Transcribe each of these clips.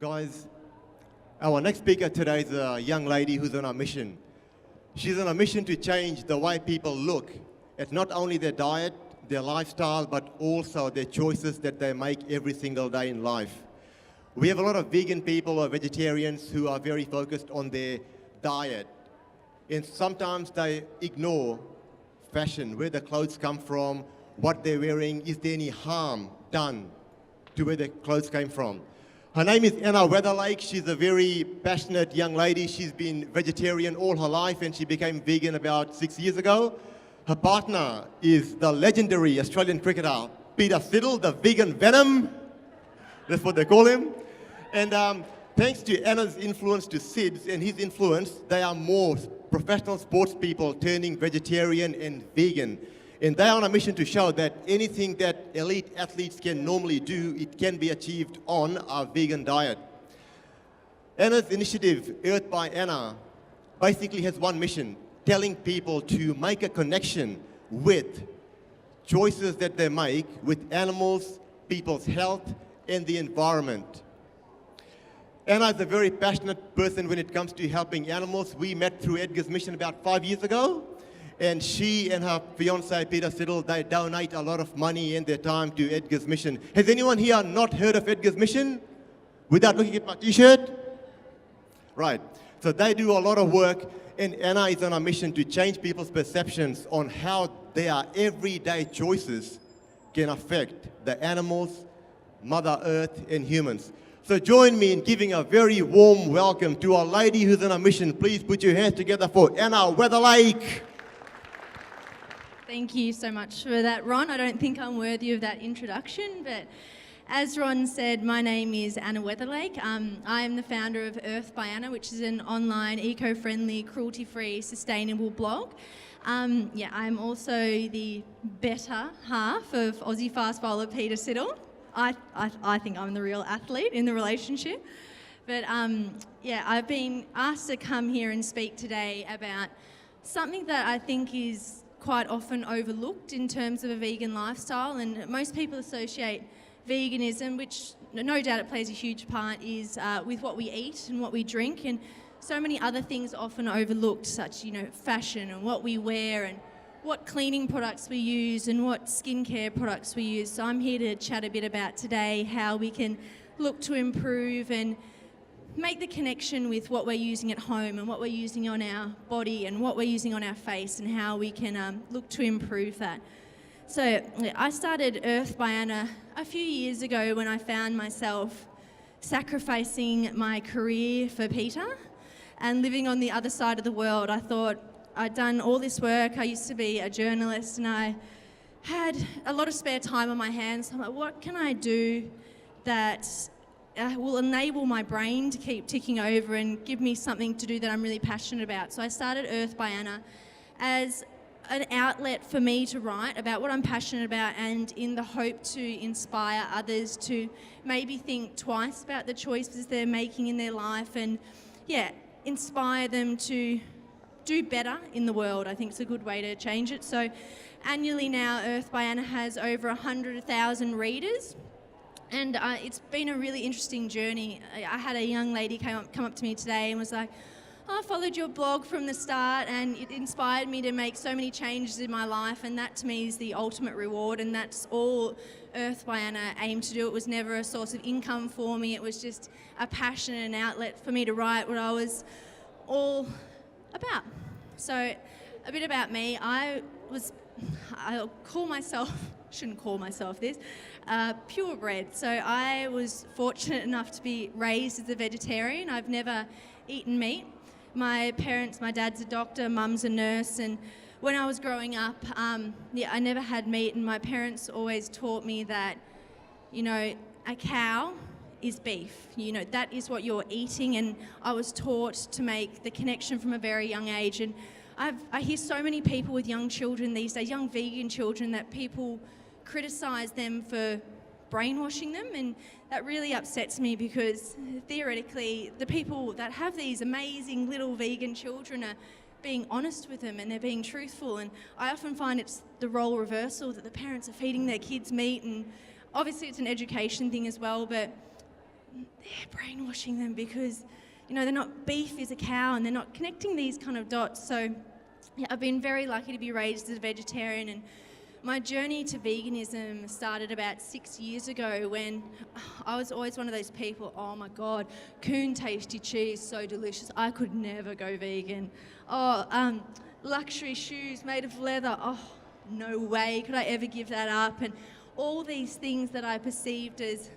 Guys, our next speaker today is a young lady who's on a mission. She's on a mission to change the way people look at not only their diet, their lifestyle, but also their choices that they make every single day in life. We have a lot of vegan people or vegetarians who are very focused on their diet. And sometimes they ignore fashion, where the clothes come from, what they're wearing, is there any harm done to where the clothes came from. Her name is Weatherlake. She's a very passionate young lady. She's been vegetarian all her life and she became vegan about 6 years ago. Her partner is the legendary Australian cricketer, Peter Siddle, the vegan venom. That's what they call him. And thanks to Anna's influence to Sid's and his influence, they are more professional sports people turning vegetarian and vegan. And they are on a mission to show that anything that elite athletes can normally do, it can be achieved on a vegan diet. Anna's initiative, Earth by Anna, basically has one mission, telling people to make a connection with choices that they make with animals, people's health, and the environment. Anna is a very passionate person when it comes to helping animals. We met through Edgar's mission about 5 years ago. And she and her fiancé, Peter Siddle, they donate a lot of money and their time to Edgar's mission. Has anyone here not heard of Edgar's mission without looking at my t-shirt? Right. So they do a lot of work, and Anna is on a mission to change people's perceptions on how their everyday choices can affect the animals, Mother Earth, and humans. So join me in giving a very warm welcome to a lady who's on a mission. Please put your hands together for Anna Weatherlake. Thank you so much for that, Ron. I don't think I'm worthy of that introduction, but as Ron said, my name is Anna Weatherlake. I am the founder of Earth by Anna, which is an online, eco-friendly, cruelty-free, sustainable blog. I'm also the better half of Aussie fast bowler Peter Siddle. I think I'm the real athlete in the relationship. But I've been asked to come here and speak today about something that I think is quite often overlooked in terms of a vegan lifestyle, and most people associate veganism, which no doubt it plays a huge part, is with what we eat and what we drink, and so many other things often overlooked, such fashion and what we wear and what cleaning products we use and what skincare products we use. So I'm here to chat a bit about today how we can look to improve and make the connection with what we're using at home and what we're using on our body and what we're using on our face and how we can look to improve that. So I started Earth by Anna a few years ago when I found myself sacrificing my career for Peter and living on the other side of the world. I thought I'd done all this work. I used to be a journalist and I had a lot of spare time on my hands. So I'm like, what can I do that will enable my brain to keep ticking over and give me something to do that I'm really passionate about. So I started Earth by Anna as an outlet for me to write about what I'm passionate about, and in the hope to inspire others to maybe think twice about the choices they're making in their life and inspire them to do better in the world. I think it's a good way to change it. So annually now, Earth by Anna has over 100,000 readers. And it's been a really interesting journey. I had a young lady come up to me today and was like, I followed your blog from the start and it inspired me to make so many changes in my life, and that to me is the ultimate reward, and that's all Earth by Anna aimed to do. It was never a source of income for me. It was just a passion and an outlet for me to write what I was all about. So a bit about me. I'll call myself, shouldn't call myself this, purebred. So I was fortunate enough to be raised as a vegetarian. I've never eaten meat. My dad's a doctor, mum's a nurse, and when I was growing up, I never had meat, and my parents always taught me that, a cow is beef. That is what you're eating, and I was taught to make the connection from a very young age. And I hear so many people with young children these days, young vegan children, that people criticise them for brainwashing them, and that really upsets me because theoretically the people that have these amazing little vegan children are being honest with them and they're being truthful, and I often find it's the role reversal, that the parents are feeding their kids meat, and obviously it's an education thing as well, but they're brainwashing them because, they're not, beef is a cow, and they're not connecting these kind of dots. So yeah, I've been very lucky to be raised as a vegetarian, and my journey to veganism started about 6 years ago when I was always one of those people, oh my God, Coon tasty cheese, so delicious. I could never go vegan. Luxury shoes made of leather, oh, no way could I ever give that up. And all these things that I perceived as,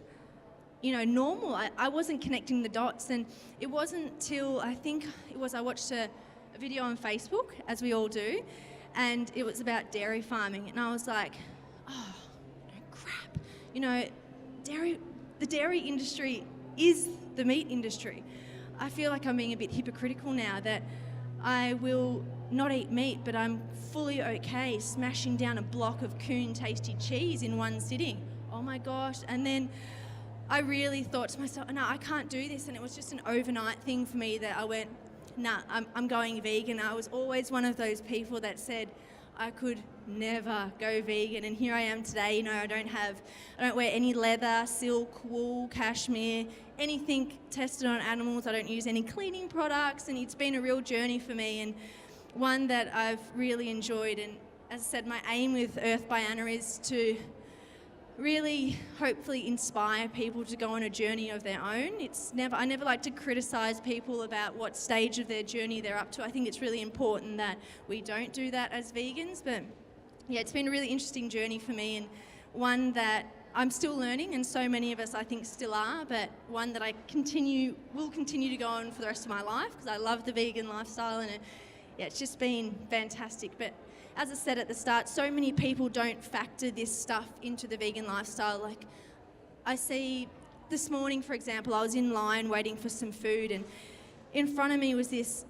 normal. I wasn't connecting the dots, and it wasn't till I watched a video on Facebook, as we all do, and it was about dairy farming, and I was like, oh, no crap. The dairy industry is the meat industry. I feel like I'm being a bit hypocritical now that I will not eat meat, but I'm fully okay smashing down a block of Coon tasty cheese in one sitting. Oh my gosh. And then I really thought to myself, no, I can't do this. And it was just an overnight thing for me that I went, nah, I'm going vegan. I was always one of those people that said I could never go vegan, and here I am today. I don't wear any leather, silk, wool, cashmere, anything tested on animals. I don't use any cleaning products, and it's been a real journey for me, and one that I've really enjoyed. And as I said, my aim with Earth by Anna is to really hopefully inspire people to go on a journey of their own. I never like to criticise people about what stage of their journey they're up to. I think it's really important that we don't do that as vegans, but yeah, it's been a really interesting journey for me, and one that I'm still learning, and so many of us I think still are, but one that I will continue to go on for the rest of my life because I love the vegan lifestyle, and it's just been fantastic. But as I said at the start, so many people don't factor this stuff into the vegan lifestyle. Like, I see this morning, for example, I was in line waiting for some food, and in front of me was these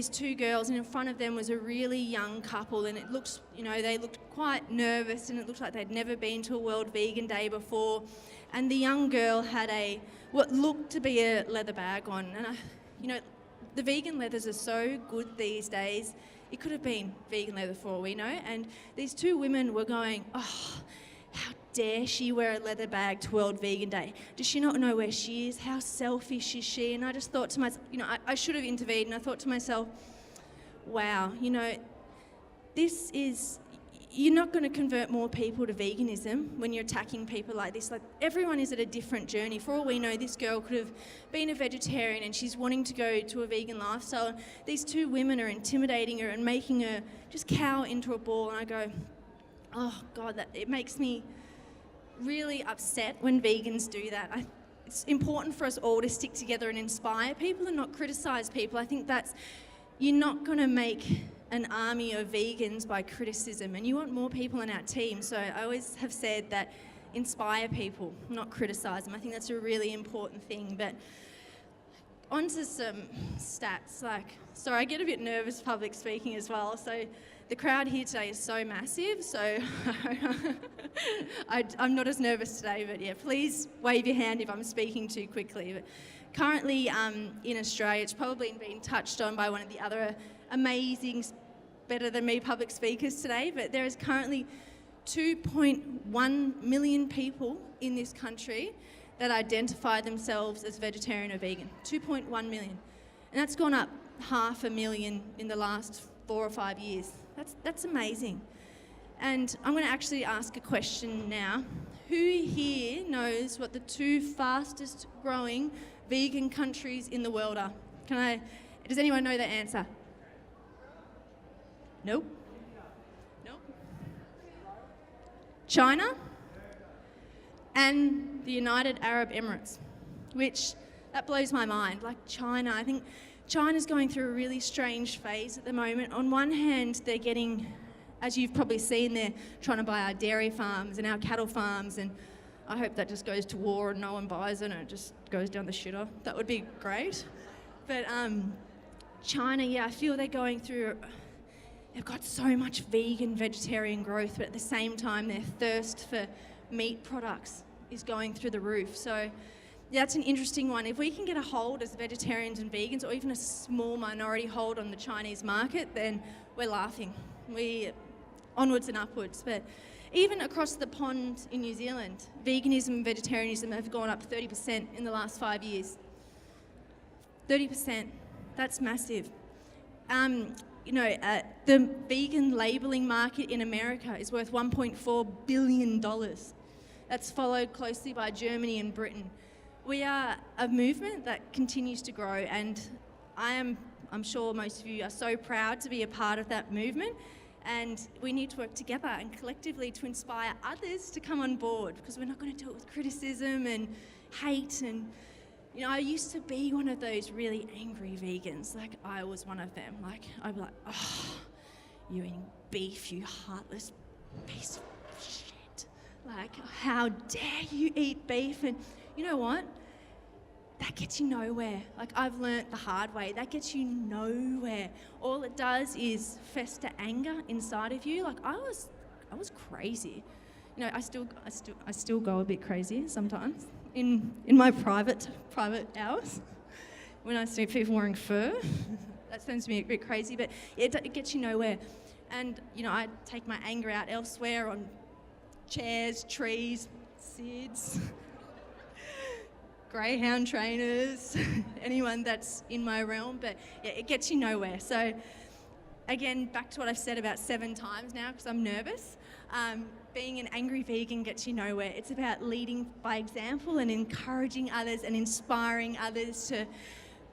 two girls, and in front of them was a really young couple, and it looks, they looked quite nervous, and it looked like they'd never been to a World Vegan Day before. And the young girl had what looked to be a leather bag on, and the vegan leathers are so good these days. It could have been vegan leather for all we know. And these two women were going, oh, how dare she wear a leather bag to World Vegan Day? Does she not know where she is? How selfish is she? And I just thought to myself, I should have intervened. And I thought to myself, wow, you're not going to convert more people to veganism when you're attacking people like this. Like, everyone is at a different journey. For all we know, this girl could have been a vegetarian and she's wanting to go to a vegan lifestyle. These two women are intimidating her and making her just cower into a ball. And I go, oh God, it makes me really upset when vegans do that. It's important for us all to stick together and inspire people and not criticise people. I think you're not going to make an army of vegans by criticism, and you want more people in our team. So I always have said that inspire people, not criticise them. I think that's a really important thing. But onto some stats. I get a bit nervous public speaking as well. So the crowd here today is so massive, so I'm not as nervous today, but yeah, please wave your hand if I'm speaking too quickly. But currently in Australia, it's probably been touched on by one of the other amazing, better than me public speakers today, but there is currently 2.1 million people in this country that identify themselves as vegetarian or vegan. 2.1 million. And that's gone up 500,000 in the last 4 or 5 years. That's amazing. And I'm going to actually ask a question now. Who here knows what the 2 fastest growing vegan countries in the world are? Does anyone know the answer? Nope. China and the United Arab Emirates, that blows my mind. Like, China, I think China's going through a really strange phase at the moment. On one hand, they're getting, as you've probably seen, they're trying to buy our dairy farms and our cattle farms, and I hope that just goes to war and no one buys it and it just goes down the shitter. That would be great. But China, I feel they're going through, they've got so much vegan, vegetarian growth, but at the same time, their thirst for meat products is going through the roof. So that's an interesting one. If we can get a hold as vegetarians and vegans, or even a small minority hold on the Chinese market, then we're laughing. We onwards and upwards. But Even across the pond in New Zealand, veganism and vegetarianism have gone up 30% in the last 5 years. 30%, that's massive. The vegan labelling market in America is worth $1.4 billion. That's followed closely by Germany and Britain. We are a movement that continues to grow, and I'm sure most of you are so proud to be a part of that movement, and we need to work together and collectively to inspire others to come on board, because we're not going to do it with criticism and hate. And I used to be one of those really angry vegans. Like, I was one of them. Like, I'd be like, oh, you eating beef, you heartless piece of shit. Like, how dare you eat beef? And you know what? That gets you nowhere. Like, I've learnt the hard way. That gets you nowhere. All it does is fester anger inside of you. Like, I was crazy. I still go a bit crazy sometimes in my private hours when I see people wearing fur. That sounds to me a bit crazy, but it gets you nowhere. And I take my anger out elsewhere on chairs, trees, SIDS. Greyhound trainers, anyone that's in my realm, but yeah, it gets you nowhere. So again, back to what I've said about 7 times now, because I'm nervous. Being an angry vegan gets you nowhere. It's about leading by example and encouraging others and inspiring others to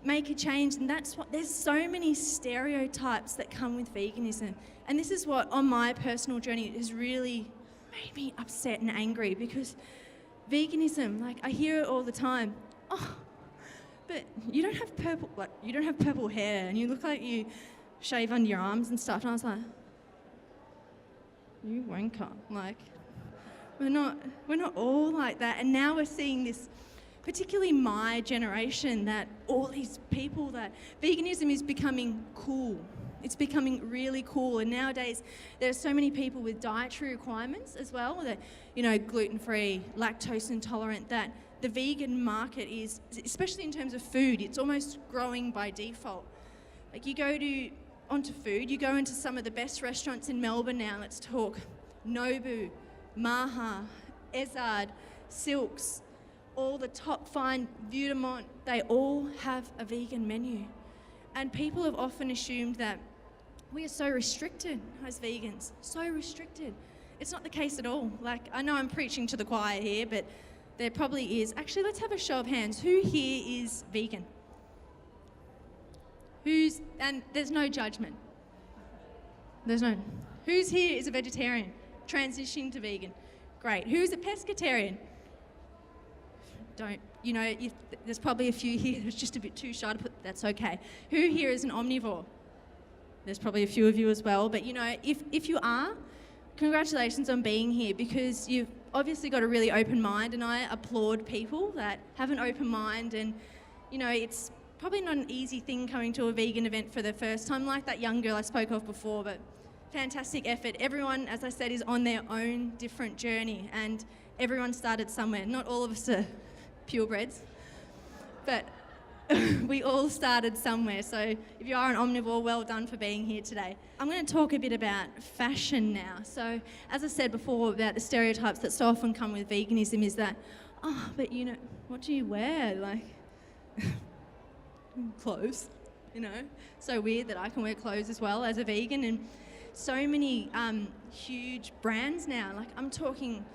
make a change. And there's so many stereotypes that come with veganism. And this is what, on my personal journey, has really made me upset and angry, because veganism, like, I hear it all the time. Oh, but you don't have purple hair, and you look like you shave under your arms and stuff. And I was like, you wanker. Like, we're not all like that. And now we're seeing this, particularly my generation, that all these people, that veganism is becoming cool. It's becoming really cool. And nowadays, there's so many people with dietary requirements as well, that, gluten-free, lactose intolerant, that the vegan market is, especially in terms of food, it's almost growing by default. Like, you go onto food, you go into some of the best restaurants in Melbourne now. Let's talk Nobu, Maha, Ezard, Silks, all the top fine, Viewdemont, they all have a vegan menu. And people have often assumed that we are so restricted as vegans, so restricted. It's not the case at all. Like, I know I'm preaching to the choir here, but there probably is. Actually, let's have a show of hands. Who here is vegan? And there's no judgment. Who's here is a vegetarian, transitioning to vegan? Great. Who's a pescatarian? There's probably a few here that's just a bit too shy to put, that's okay. Who here is an omnivore? There's probably a few of you as well, but if you are, congratulations on being here, because you've obviously got a really open mind, and I applaud people that have an open mind. And it's probably not an easy thing coming to a vegan event for the first time, like that young girl I spoke of before, but fantastic effort. Everyone, as I said, is on their own different journey, and everyone started somewhere. Not all of us are purebreds, but we all started somewhere. So if you are an omnivore, well done for being here today. I'm going to talk a bit about fashion now. So as I said before about the stereotypes that so often come with veganism is that, but what do you wear? Like, clothes, So weird that I can wear clothes as well as a vegan. And so many huge brands now, like, I'm talking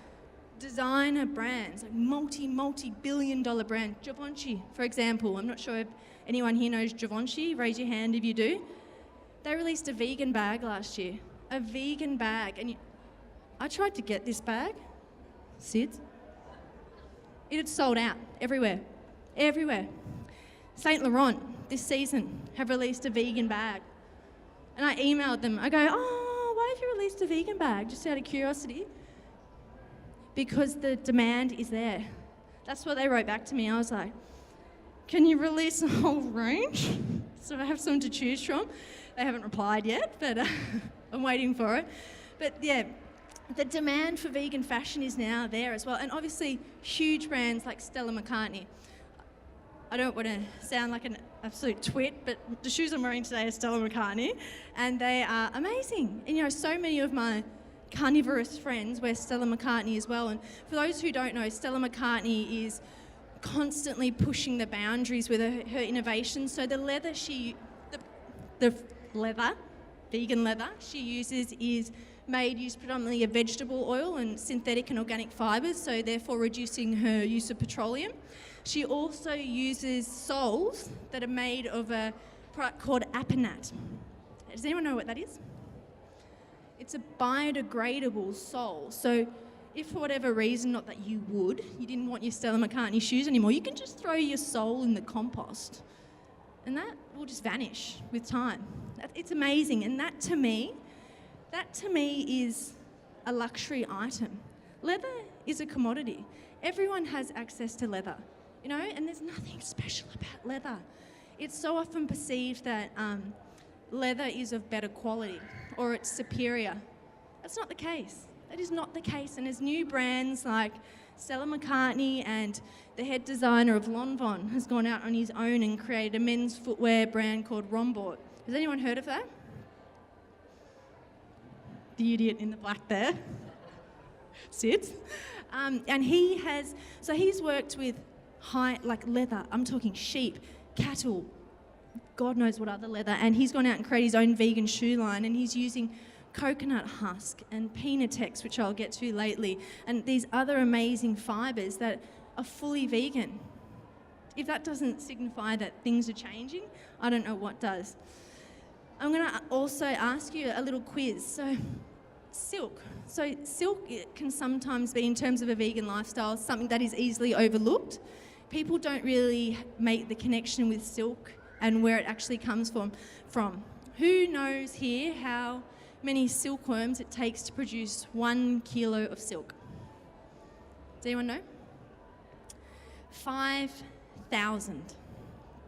designer brands, like multi-billion-dollar brand. Givenchy, for example. I'm not sure if anyone here knows Givenchy. Raise your hand if you do. They released a vegan bag last year. A vegan bag. And I tried to get this bag. SIDS. It had sold out everywhere. Everywhere. Saint Laurent, this season, have released a vegan bag. And I emailed them. I go, why have you released a vegan bag? Just out of curiosity. Because the demand is there. That's what they wrote back to me. I was like, can you release a whole range so I have some to choose from? They haven't replied yet, but I'm waiting for it. But yeah, the demand for vegan fashion is now there as well. And obviously, huge brands like Stella McCartney. I don't want to sound like an absolute twit, but the shoes I'm wearing today are Stella McCartney, and they are amazing. And so many of my carnivorous friends, we're Stella McCartney as well. And for those who don't know, Stella McCartney is constantly pushing the boundaries with her innovations. So the leather the leather, vegan leather she uses is used predominantly of vegetable oil and synthetic and organic fibres, so therefore reducing her use of petroleum. She also uses soles that are made of a product called Apanat. Does anyone know what that is? It's a biodegradable sole. So if for whatever reason, not that you didn't want your Stella McCartney shoes anymore, you can just throw your sole in the compost and that will just vanish with time. It's amazing. And that to me is a luxury item. Leather is a commodity. Everyone has access to leather, you know, and there's nothing special about leather. It's so often perceived that leather is of better quality or it's superior. That's not the case. That is not the case. And as new brands like Stella McCartney and the head designer of Lanvin has gone out on his own and created a men's footwear brand called Rombort. Has anyone heard of that? The idiot in the black there. Sid. And he's worked with leather. I'm talking sheep, cattle, God knows what other leather. And he's gone out and created his own vegan shoe line, and he's using coconut husk and Pinatex, which I'll get to lately, and these other amazing fibres that are fully vegan. If that doesn't signify that things are changing, I don't know what does. I'm going to also ask you a little quiz. So silk. So silk can sometimes be, in terms of a vegan lifestyle, something that is easily overlooked. People don't really make the connection with silk and where it actually comes from. Who knows here how many silkworms it takes to produce 1 kilo of silk? Does anyone know? 5,000.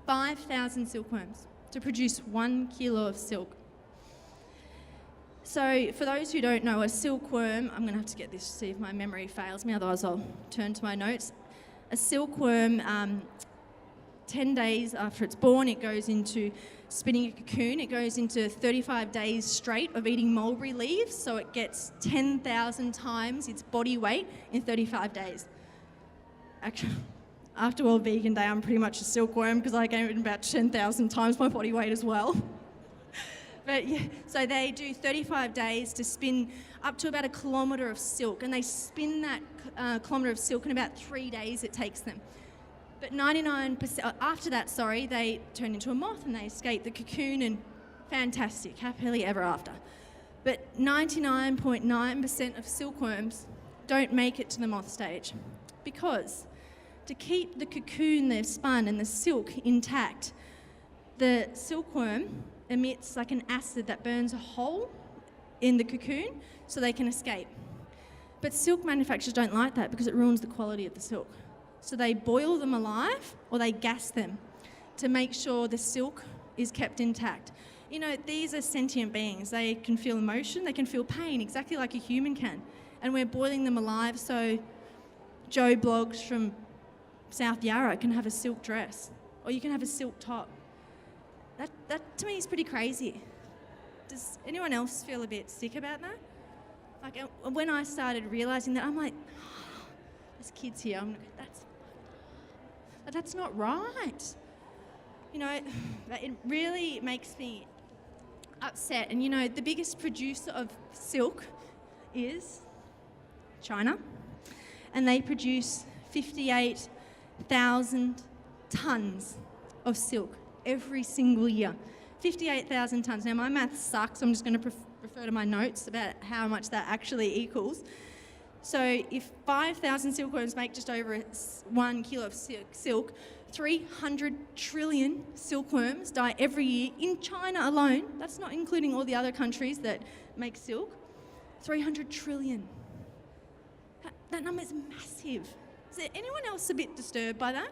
5,000 silkworms to produce 1 kilo of silk. So for those who don't know, a silkworm, I'm going to have to get this to see if my memory fails me, otherwise I'll turn to my notes. A silkworm, 10 days after it's born, it goes into spinning a cocoon. It goes into 35 days straight of eating mulberry leaves, so it gets 10,000 times its body weight in 35 days. Actually, after World Vegan Day, I'm pretty much a silkworm because I gained about 10,000 times my body weight as well. But yeah, so they do 35 days to spin up to about 1 kilometre of silk, and they spin that kilometre of silk in about 3 days it takes them. But 99%, after that, they turn into a moth and they escape the cocoon, and fantastic, happily ever after. But 99.9% of silkworms don't make it to the moth stage, because to keep the cocoon they've spun and the silk intact, the silkworm emits like an acid that burns a hole in the cocoon so they can escape. But silk manufacturers don't like that because it ruins the quality of the silk. So they boil them alive or they gas them to make sure the silk is kept intact. You know, these are sentient beings. They can feel emotion, they can feel pain, exactly like a human can. And we're boiling them alive so Joe Bloggs from South Yarra can have a silk dress, or you can have a silk top. That to me is pretty crazy. Does anyone else feel a bit sick about that? Like when I started realising that, I'm like, oh, there's kids here. That's not right. You know, it really makes me upset. And you know, the biggest producer of silk is China, and they produce 58,000 tonnes of silk every single year. 58,000 tonnes. Now, my math sucks. I'm just going to refer to my notes about how much that actually equals. So if 5,000 silkworms make just over 1 kilo of silk, 300 trillion silkworms die every year in China alone. That's not including all the other countries that make silk. 300 trillion. That number is massive. Is there anyone else a bit disturbed by that?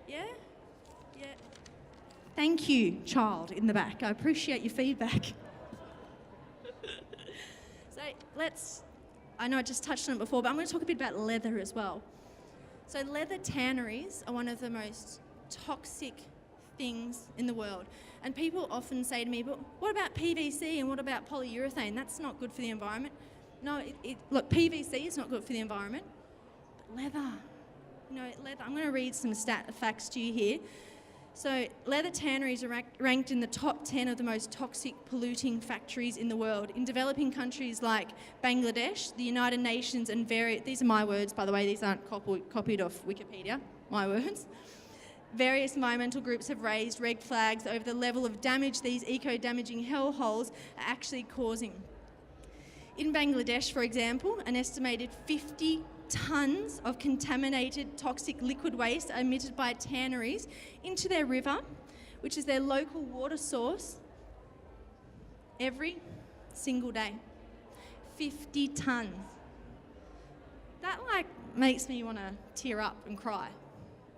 Yeah? Yeah. Thank you, child in the back. I appreciate your feedback. So I know I just touched on it before, but I'm going to talk a bit about leather as well. So leather tanneries are one of the most toxic things in the world. And people often say to me, but what about PVC and what about polyurethane? That's not good for the environment. No, look, PVC is not good for the environment. But leather, leather. I'm going to read some facts to you here. So leather tanneries are ranked in the top 10 of the most toxic polluting factories in the world. In developing countries like Bangladesh, the United Nations and these are my words, by the way, these aren't copied off Wikipedia, my words. Various environmental groups have raised red flags over the level of damage these eco-damaging hellholes are actually causing. In Bangladesh, for example, an estimated 50 tonnes of contaminated toxic liquid waste are emitted by tanneries into their river, which is their local water source, every single day. 50 tonnes. That makes me want to tear up and cry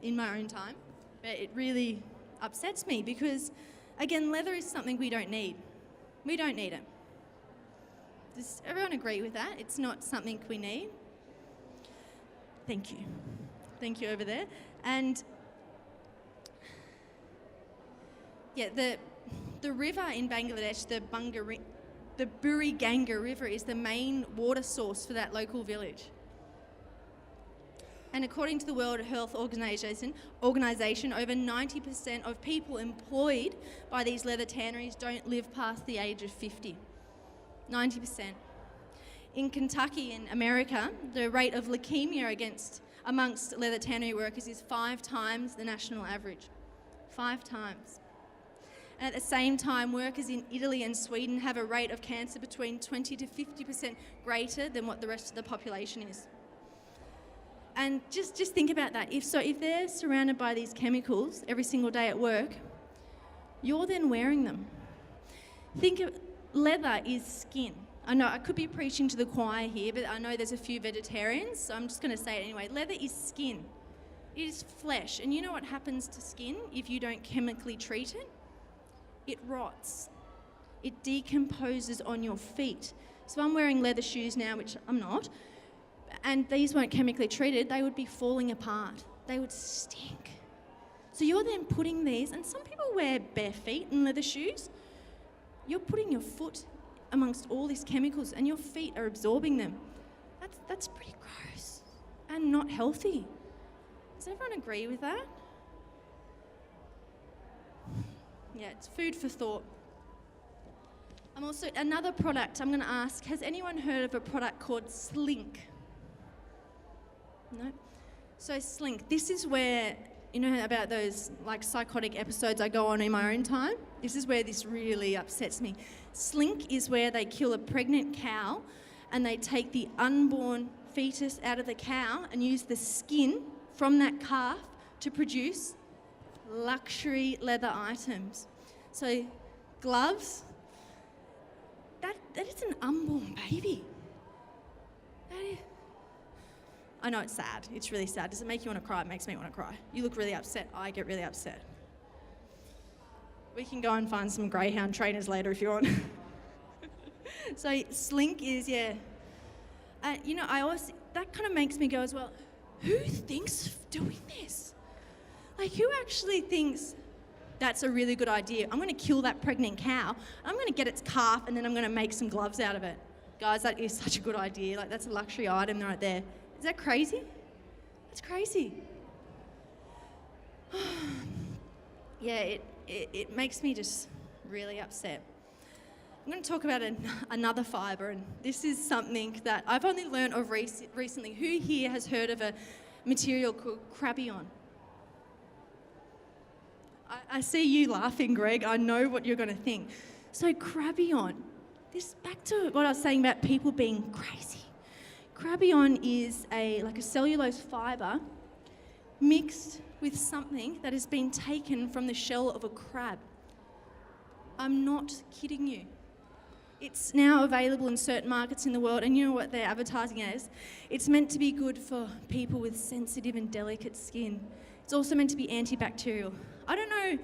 in my own time, but it really upsets me because, again, leather is something we don't need. We don't need it. Does everyone agree with that? It's not something we need. Thank you. Thank you over there. And yeah, the river in Bangladesh, the Buriganga River, is the main water source for that local village. And according to the World Health Organization, over 90% of people employed by these leather tanneries don't live past the age of 50. 90%. In Kentucky, in America, the rate of leukemia amongst leather tannery workers is 5 times the national average. 5 times. And at the same time, workers in Italy and Sweden have a rate of cancer between 20 to 50% greater than what the rest of the population is. And just think about that. If they're surrounded by these chemicals every single day at work, you're then wearing them. Think of leather is skin. I know I could be preaching to the choir here, but I know there's a few vegetarians, so I'm just going to say it anyway. Leather is skin. It is flesh. And you know what happens to skin if you don't chemically treat it? It rots. It decomposes on your feet. So I'm wearing leather shoes now, which I'm not, and these weren't chemically treated, they would be falling apart. They would stink. So you're then putting these, and some people wear bare feet in leather shoes. You're putting your foot amongst all these chemicals and your feet are absorbing them. That's pretty gross and not healthy. Does everyone agree with that? Yeah, it's food for thought. Another product I'm going to ask, has anyone heard of a product called Slink? No? So Slink, this is where, you know about those psychotic episodes I go on in my own time? This is where this really upsets me. Slink is where they kill a pregnant cow and they take the unborn fetus out of the cow and use the skin from that calf to produce luxury leather items. So gloves, that is an unborn baby. I know it's sad. It's really sad. Does it make you want to cry? It makes me want to cry. You look really upset. I get really upset. We can go and find some greyhound trainers later if you want. So Slink is, that kind of makes me go as well, who thinks of doing this? Who actually thinks that's a really good idea? I'm going to kill that pregnant cow. I'm going to get its calf and then I'm going to make some gloves out of it. Guys, that is such a good idea. That's a luxury item right there. Is that crazy? That's crazy. Yeah, it makes me just really upset. I'm going to talk about another fibre, and this is something that I've only learned of recently. Who here has heard of a material called crabion? I see you laughing, Greg. I know what you're going to think. So crabion, back to what I was saying about people being crazy. Crabion is a cellulose fibre mixed with something that has been taken from the shell of a crab. I'm not kidding you. It's now available in certain markets in the world, and you know what they're advertising it as? It's meant to be good for people with sensitive and delicate skin. It's also meant to be antibacterial. I don't know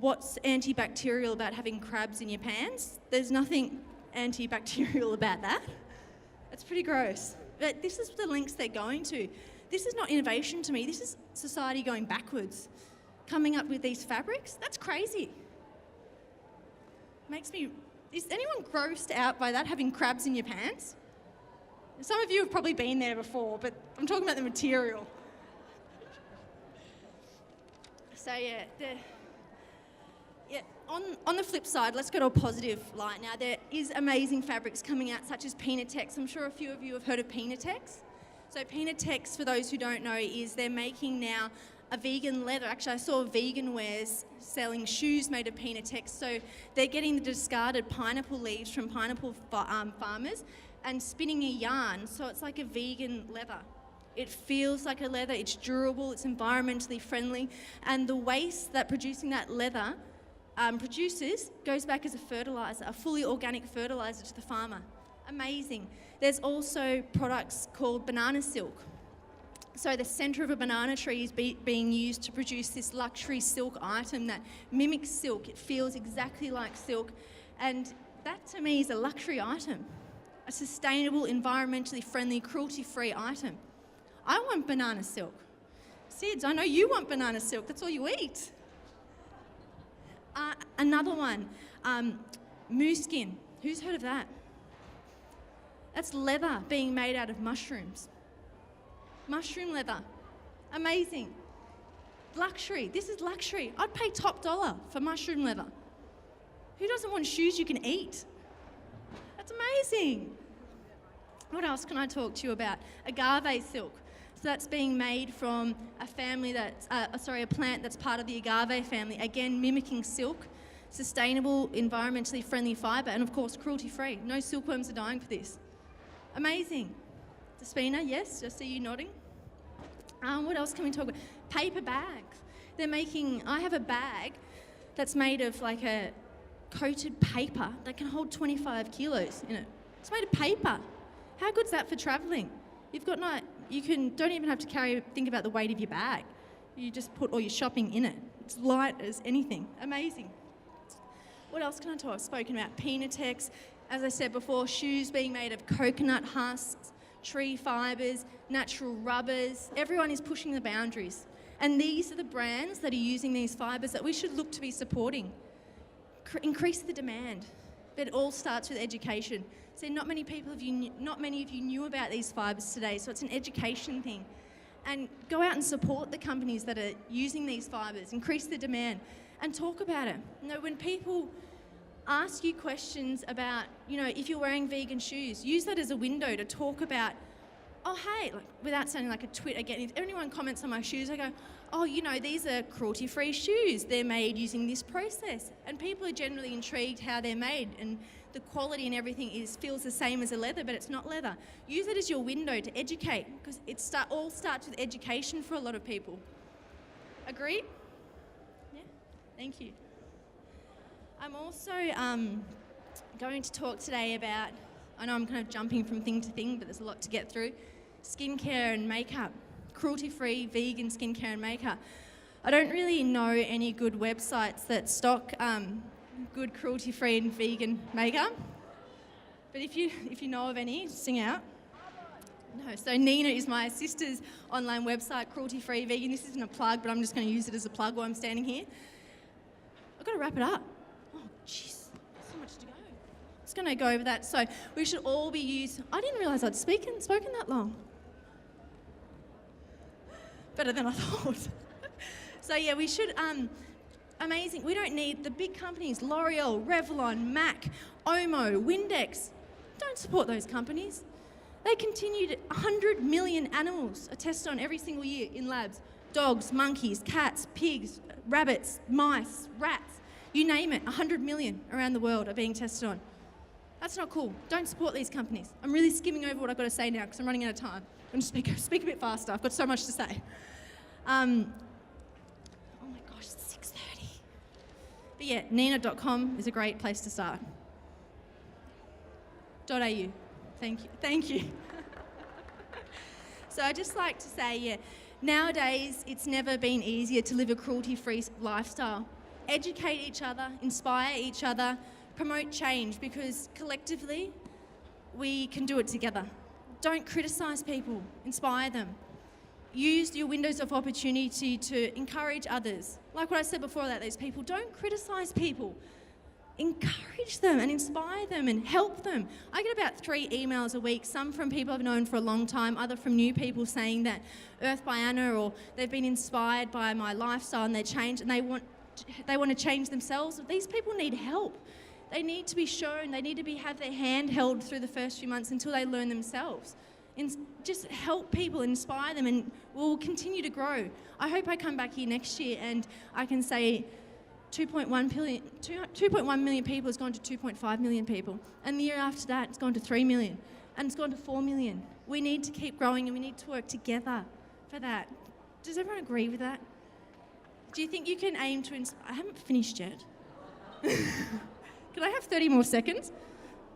what's antibacterial about having crabs in your pants. There's nothing antibacterial about that. It's pretty gross. But this is the links they're going to. This is not innovation to me. This is society going backwards. Coming up with these fabrics, that's crazy. Is anyone grossed out by that, having crabs in your pants? Some of you have probably been there before, but I'm talking about the material. So on the flip side, let's go to a positive light now. There is amazing fabrics coming out, such as Penatex. I'm sure a few of you have heard of Penatex. So Penatex, for those who don't know, is they're making now a vegan leather. Actually, I saw vegan wares selling shoes made of Penatex. So they're getting the discarded pineapple leaves from pineapple farmers and spinning a yarn. So it's like a vegan leather. It feels like a leather, it's durable, it's environmentally friendly, and the waste that producing that leather produces goes back as a fertiliser, a fully organic fertiliser to the farmer. Amazing. There's also products called banana silk. So the centre of a banana tree is being used to produce this luxury silk item that mimics silk. It feels exactly like silk, and that to me is a luxury item, a sustainable, environmentally friendly, cruelty-free item. I want banana silk. Sids, I know you want banana silk. That's all you eat. Another one, moose skin. Who's heard of that? That's leather being made out of mushrooms. Mushroom leather. Amazing. Luxury. This is luxury. I'd pay top dollar for mushroom leather. Who doesn't want shoes you can eat? That's amazing. What else can I talk to you about? Agave silk. So that's being made from a family that's, a plant that's part of the agave family. Again, mimicking silk, sustainable, environmentally friendly fibre, and of course, cruelty-free. No silkworms are dying for this. Amazing. Despina, yes, I see you nodding. What else can we talk about? Paper bags. They're making, I have a bag that's made of like a coated paper that can hold 25 kilos in it. It's made of paper. How good's that for travelling? You've got no, don't even have to think about the weight of your bag. You just put all your shopping in it. It's light as anything. Amazing. What else can I talk? I've spoken about Penatex. As I said before, shoes being made of coconut husks, tree fibres, natural rubbers. Everyone is pushing the boundaries. And these are the brands that are using these fibres that we should look to be supporting. Increase the demand. But it all starts with education. So not many of you knew about these fibres today, so it's an education thing. And go out and support the companies that are using these fibres, increase the demand, and talk about it. You know, when people ask you questions about, if you're wearing vegan shoes, use that as a window to talk about, oh, hey, like, without sounding like a twit again, if anyone comments on my shoes, I go, oh, these are cruelty-free shoes. They're made using this process. And people are generally intrigued how they're made, and the quality and everything feels the same as a leather, but it's not leather. Use it as your window to educate, because it all starts with education for a lot of people. Agreed? Yeah, thank you. I'm also going to talk today about, I know I'm kind of jumping from thing to thing, but there's a lot to get through, skincare and makeup, cruelty-free vegan skincare and makeup. I don't really know any good websites that stock good cruelty-free and vegan makeup, but if you know of any, sing out. No, so Nina is my sister's online website, cruelty-free vegan. This isn't a plug, but I'm just going to use it as a plug while I'm standing here. I've got to wrap it up. Oh, jeez, so much to go. I'm just going to go over that. So we should all be used. I didn't realise I'd spoken that long. Better than I thought. So yeah, we should. Amazing. We don't need the big companies, L'Oreal, Revlon, MAC, Omo, Windex. Don't support those companies. They continued 100 million animals are tested on every single year in labs. Dogs, monkeys, cats, pigs, rabbits, mice, rats, you name it, 100 million around the world are being tested on. That's not cool. Don't support these companies. I'm really skimming over what I've got to say now because I'm running out of time. I'm going to speak a bit faster. I've got so much to say. Oh my gosh, it's 6:30. But yeah, nina.com is a great place to start. .au. Thank you. So I'd just like to say, yeah, nowadays it's never been easier to live a cruelty-free lifestyle. Educate each other, inspire each other, promote change, because collectively we can do it together. Don't criticise people, inspire them. Use your windows of opportunity to encourage others. Like what I said before about these people, don't criticise people. encourage them and inspire them and help them. I get about 3 emails a week, some from people I've known for a long time, other from new people saying that Earth by Anna, or they've been inspired by my lifestyle and they want to change themselves. These people need help. They need to be shown, they need to have their hand held through the first few months until they learn themselves. And just help people, inspire them, and we'll continue to grow. I hope I come back here next year and I can say 2.1 million people has gone to 2.5 million people. And the year after that, it's gone to 3 million. And it's gone to 4 million. We need to keep growing and we need to work together for that. Does everyone agree with that? Do you think you can aim to I haven't finished yet. Can I have 30 more seconds,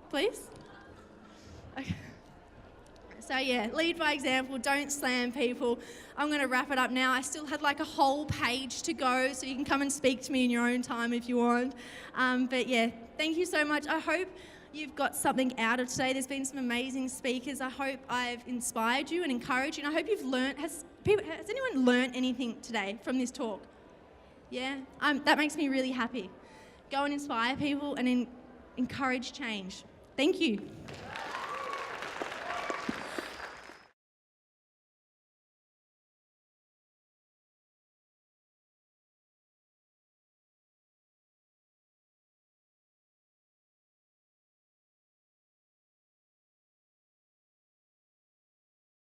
please? Okay. So yeah, lead by example, don't slam people. I'm going to wrap it up now. I still had like a whole page to go, so you can come and speak to me in your own time if you want. But yeah, thank you so much. I hope you've got something out of today. There's been some amazing speakers. I hope I've inspired you and encouraged you. And I hope you've learnt. Has anyone learnt anything today from this talk? Yeah? That makes me really happy. Go and inspire people and encourage change. Thank you.